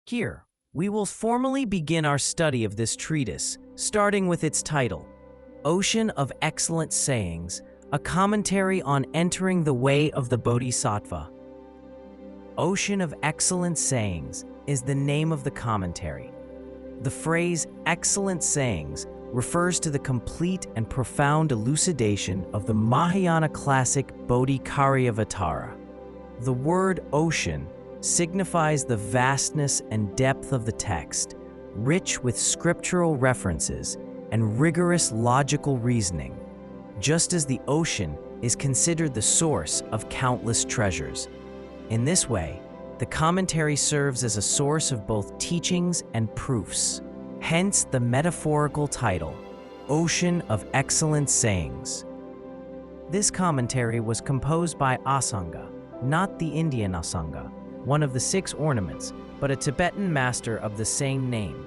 Here, we will formally begin our study of this treatise, starting with its title, Ocean of Excellent Sayings, a commentary on entering the way of the Bodhisattva. Ocean of Excellent Sayings is the name of the commentary. The phrase excellent sayings refers to the complete and profound elucidation of the Mahayana classic Bodhicaryavatara. The word ocean signifies the vastness and depth of the text, rich with scriptural references and rigorous logical reasoning, just as the ocean is considered the source of countless treasures. In this way, the commentary serves as a source of both teachings and proofs, hence the metaphorical title, Ocean of Excellent Sayings. This commentary was composed by Asanga, not the Indian Asanga, one of the 6 ornaments, but a Tibetan master of the same name,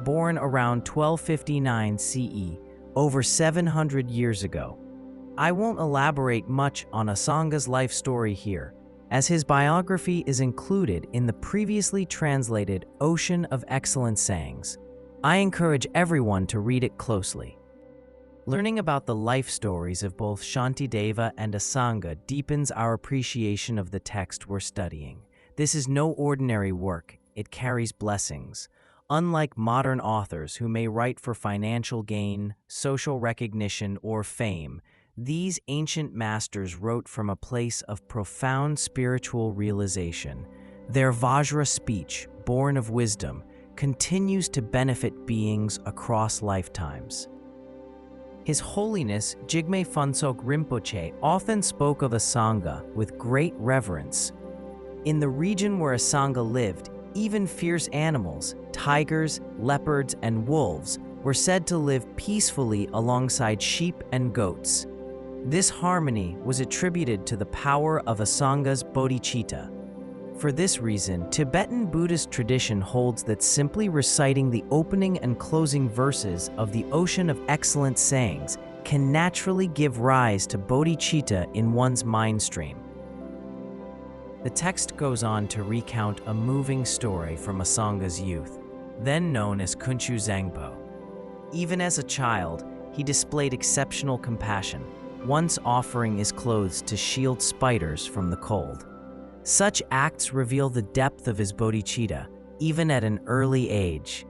born around 1259 CE, over 700 years ago. I won't elaborate much on Asanga's life story here, as his biography is included in the previously translated Ocean of Excellent Sayings. I encourage everyone to read it closely. Learning about the life stories of both Shantideva and Asanga deepens our appreciation of the text we're studying. This is no ordinary work, it carries blessings. Unlike modern authors who may write for financial gain, social recognition, or fame, these ancient masters wrote from a place of profound spiritual realization. Their Vajra speech, born of wisdom, continues to benefit beings across lifetimes. His Holiness Jigme Phuntsok Rinpoche often spoke of Asanga with great reverence. In the region where Asanga lived, even fierce animals, tigers, leopards, and wolves, were said to live peacefully alongside sheep and goats. This harmony was attributed to the power of Asanga's bodhicitta. For this reason, Tibetan Buddhist tradition holds that simply reciting the opening and closing verses of the Ocean of Excellent Sayings can naturally give rise to bodhicitta in one's mind stream. The text goes on to recount a moving story from Asanga's youth, then known as Kunchu Zangpo. Even as a child, he displayed exceptional compassion, once offering his clothes to shield spiders from the cold. Such acts reveal the depth of his bodhicitta, even at an early age.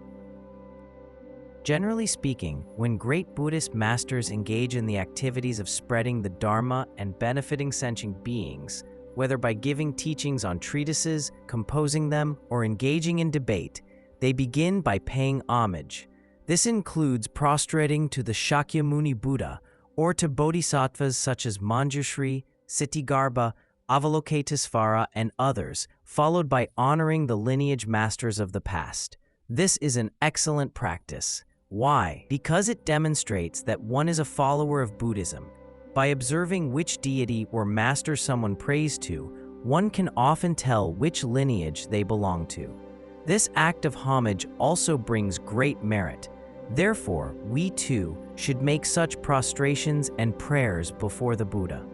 Generally speaking, when great Buddhist masters engage in the activities of spreading the Dharma and benefiting sentient beings, whether by giving teachings on treatises, composing them, or engaging in debate, they begin by paying homage. This includes prostrating to the Shakyamuni Buddha or to bodhisattvas such as Manjushri, Ksitigarbha, Avalokitesvara, and others, followed by honoring the lineage masters of the past. This is an excellent practice. Why? Because it demonstrates that one is a follower of Buddhism. By observing which deity or master someone prays to, one can often tell which lineage they belong to. This act of homage also brings great merit. Therefore, we too should make such prostrations and prayers before the Buddha.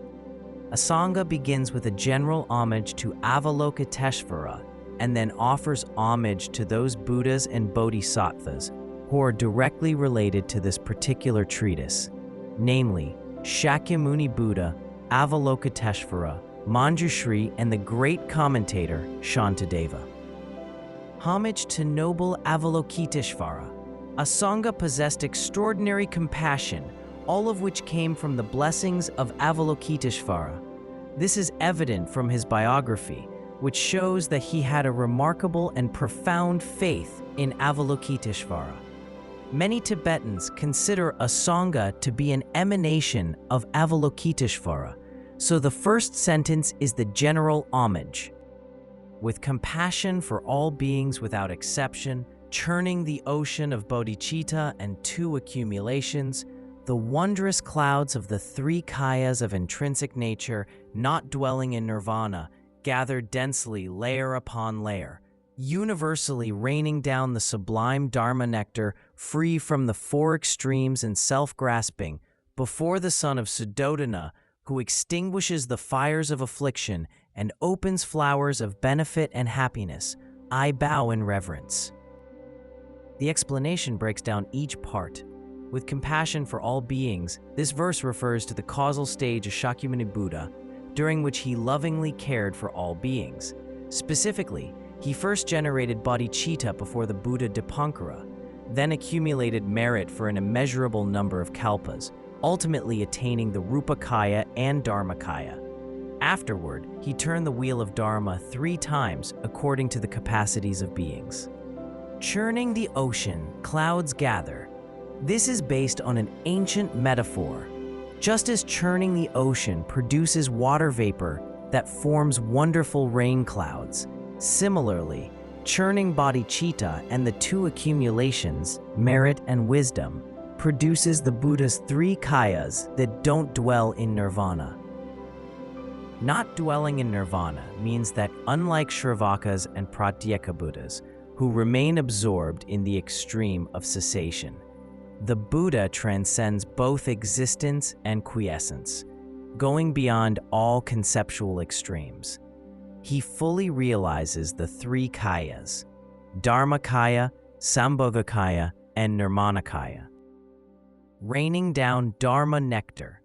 Asanga begins with a general homage to Avalokiteshvara and then offers homage to those Buddhas and Bodhisattvas who are directly related to this particular treatise, namely Shakyamuni Buddha, Avalokiteshvara, Manjushri, and the great commentator Shantideva. Homage to noble Avalokiteshvara. Asanga possessed extraordinary compassion, all of which came from the blessings of Avalokiteshvara. This is evident from his biography, which shows that he had a remarkable and profound faith in Avalokiteshvara. Many Tibetans consider Asanga to be an emanation of Avalokiteshvara, so the first sentence is the general homage. With compassion for all beings without exception, churning the ocean of bodhicitta and 2 accumulations, the wondrous clouds of the 3 kayas of intrinsic nature, not dwelling in nirvana, gathered densely layer upon layer, universally raining down the sublime Dharma nectar free from the 4 extremes and self-grasping, before the son of Suddhodana, who extinguishes the fires of affliction and opens flowers of benefit and happiness. I bow in reverence. The explanation breaks down each part. With compassion for all beings, this verse refers to the causal stage of Shakyamuni Buddha, during which he lovingly cared for all beings. Specifically, he first generated bodhicitta before the Buddha Dipankara, then accumulated merit for an immeasurable number of kalpas, ultimately attaining the Rupakaya and Dharmakaya. Afterward, he turned the wheel of Dharma 3 times according to the capacities of beings. Churning the ocean, clouds gather. This is based on an ancient metaphor. Just as churning the ocean produces water vapor that forms wonderful rain clouds, similarly, churning bodhicitta and the 2 accumulations, merit and wisdom, produces the Buddha's 3 kayas that don't dwell in nirvana. Not dwelling in nirvana means that unlike Shravakas and Pratyeka Buddhas, who remain absorbed in the extreme of cessation, the Buddha transcends both existence and quiescence, going beyond all conceptual extremes. He fully realizes the 3 kayas, Dharmakaya, Sambhogakaya, and Nirmanakaya. Raining down Dharma nectar.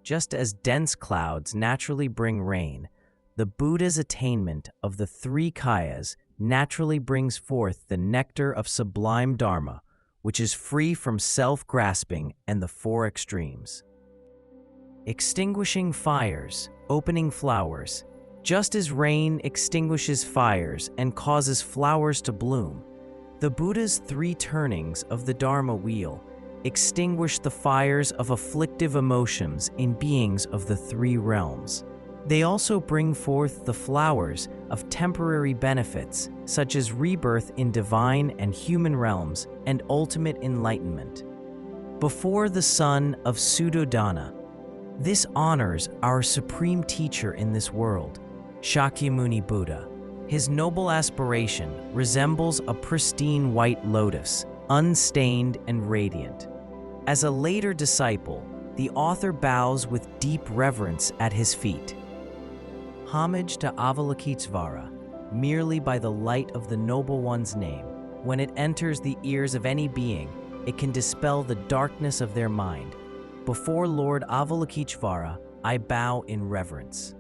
Just as dense clouds naturally bring rain, the Buddha's attainment of the 3 kayas naturally brings forth the nectar of sublime Dharma, which is free from self-grasping and the 4 extremes. Extinguishing fires, opening flowers. Just as rain extinguishes fires and causes flowers to bloom, the Buddha's 3 turnings of the Dharma wheel extinguish the fires of afflictive emotions in beings of the 3 realms. They also bring forth the flowers of temporary benefits, such as rebirth in divine and human realms and ultimate enlightenment. Before the sun of Suddhodana, this honors our supreme teacher in this world, Shakyamuni Buddha. His noble aspiration resembles a pristine white lotus, unstained and radiant. As a later disciple, the author bows with deep reverence at his feet. Homage to Avalokitesvara, merely by the light of the Noble One's name. When it enters the ears of any being, it can dispel the darkness of their mind. Before Lord Avalokitesvara, I bow in reverence.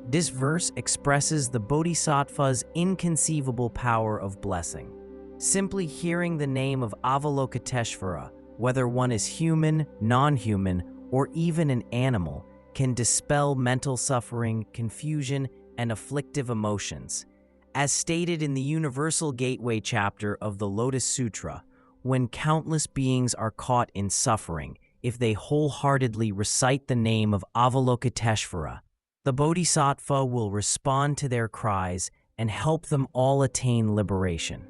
This verse expresses the Bodhisattva's inconceivable power of blessing. Simply hearing the name of Avalokiteshvara, whether one is human, non-human, or even an animal, can dispel mental suffering, confusion, and afflictive emotions. As stated in the Universal Gateway chapter of the Lotus Sutra, when countless beings are caught in suffering, if they wholeheartedly recite the name of Avalokiteshvara, the Bodhisattva will respond to their cries and help them all attain liberation.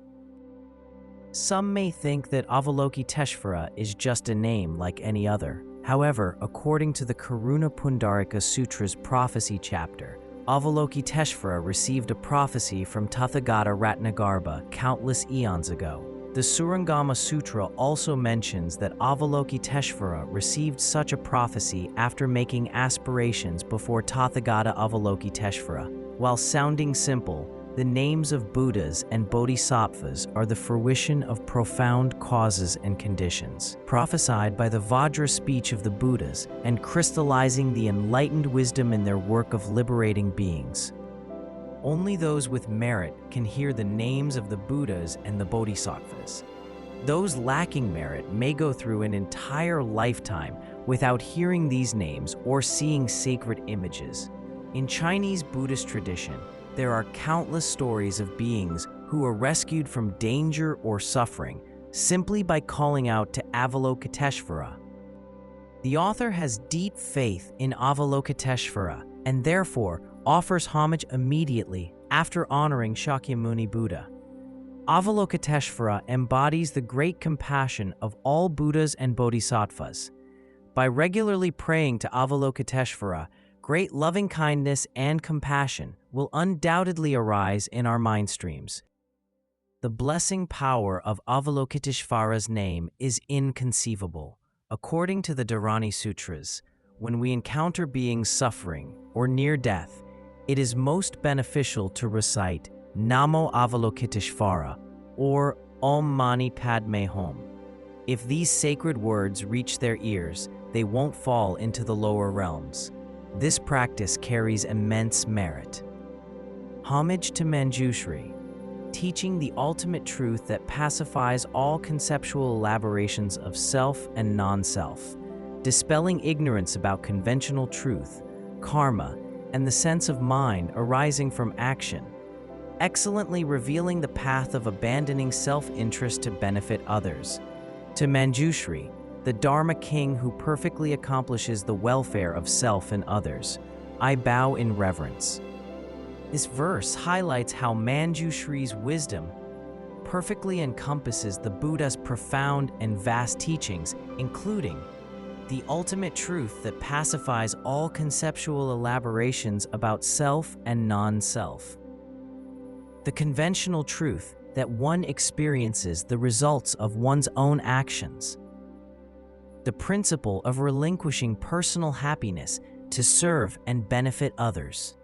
Some may think that Avalokiteshvara is just a name like any other. However, according to the Karuna Pundarika Sutra's prophecy chapter, Avalokiteshvara received a prophecy from Tathagata Ratnagarbha countless eons ago. The Surangama Sutra also mentions that Avalokiteshvara received such a prophecy after making aspirations before Tathagata Avalokiteshvara. While sounding simple, the names of Buddhas and Bodhisattvas are the fruition of profound causes and conditions, prophesied by the Vajra speech of the Buddhas and crystallizing the enlightened wisdom in their work of liberating beings. Only those with merit can hear the names of the Buddhas and the Bodhisattvas. Those lacking merit may go through an entire lifetime without hearing these names or seeing sacred images. In Chinese Buddhist tradition, there are countless stories of beings who are rescued from danger or suffering simply by calling out to Avalokiteshvara. The author has deep faith in Avalokiteshvara and therefore offers homage immediately after honoring Shakyamuni Buddha. Avalokiteshvara embodies the great compassion of all Buddhas and Bodhisattvas. By regularly praying to Avalokiteshvara, great loving-kindness and compassion will undoubtedly arise in our mind streams. The blessing power of Avalokiteshvara's name is inconceivable. According to the Dharani Sutras, when we encounter beings suffering or near death, it is most beneficial to recite Namo Avalokiteshvara, or Om Mani Padme Hum. If these sacred words reach their ears, they won't fall into the lower realms. This practice carries immense merit. Homage to Manjushri, teaching the ultimate truth that pacifies all conceptual elaborations of self and non-self, dispelling ignorance about conventional truth, karma, and the sense of mind arising from action, excellently revealing the path of abandoning self-interest to benefit others. To Manjushri, the Dharma king who perfectly accomplishes the welfare of self and others, I bow in reverence. This verse highlights how Manjushri's wisdom perfectly encompasses the Buddha's profound and vast teachings, including the ultimate truth that pacifies all conceptual elaborations about self and non-self. The conventional truth that one experiences the results of one's own actions. The principle of relinquishing personal happiness to serve and benefit others.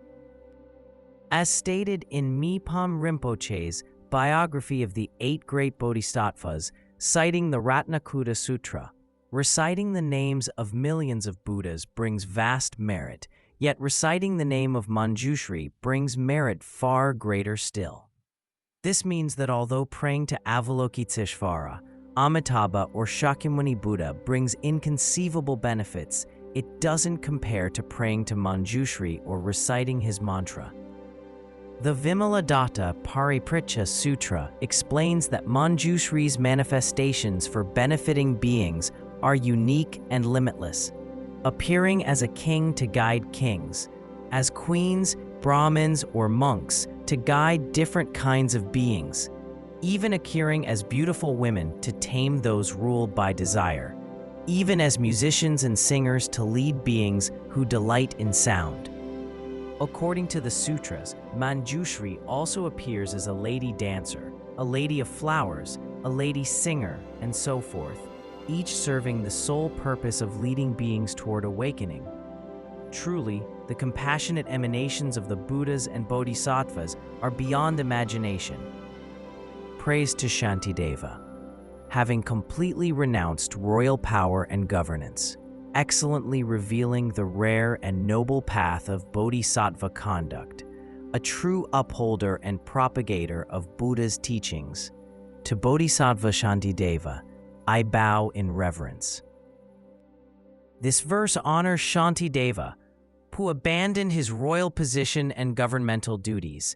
As stated in Mipam Rinpoche's biography of the 8 great bodhisattvas, citing the Ratnakuta Sutra, reciting the names of millions of Buddhas brings vast merit, yet reciting the name of Manjushri brings merit far greater still. This means that although praying to Avalokiteshvara, Amitabha, or Shakyamuni Buddha brings inconceivable benefits, it doesn't compare to praying to Manjushri or reciting his mantra. The Vimaladatta Paripricha Sutra explains that Manjushri's manifestations for benefiting beings are unique and limitless, appearing as a king to guide kings, as queens, Brahmins, or monks to guide different kinds of beings, even appearing as beautiful women to tame those ruled by desire, even as musicians and singers to lead beings who delight in sound. According to the sutras, Manjushri also appears as a lady dancer, a lady of flowers, a lady singer, and so forth, each serving the sole purpose of leading beings toward awakening. Truly, the compassionate emanations of the Buddhas and Bodhisattvas are beyond imagination. Praise to Shantideva, having completely renounced royal power and governance, excellently revealing the rare and noble path of bodhisattva conduct, a true upholder and propagator of Buddha's teachings. To Bodhisattva Shantideva, I bow in reverence. This verse honors Shantideva, who abandoned his royal position and governmental duties.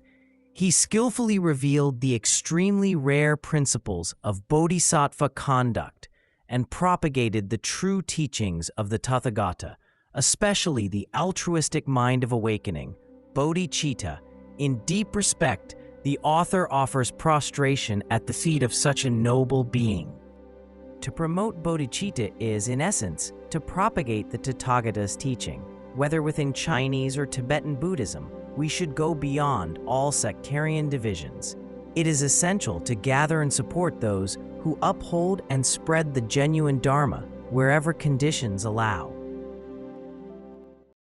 He skillfully revealed the extremely rare principles of bodhisattva conduct and propagated the true teachings of the Tathagata, especially the altruistic mind of awakening, bodhicitta. In deep respect, the author offers prostration at the feet of such a noble being. To promote bodhicitta is, in essence, to propagate the Tathagata's teaching. Whether within Chinese or Tibetan Buddhism, we should go beyond all sectarian divisions. It is essential to gather and support those who uphold and spread the genuine Dharma wherever conditions allow.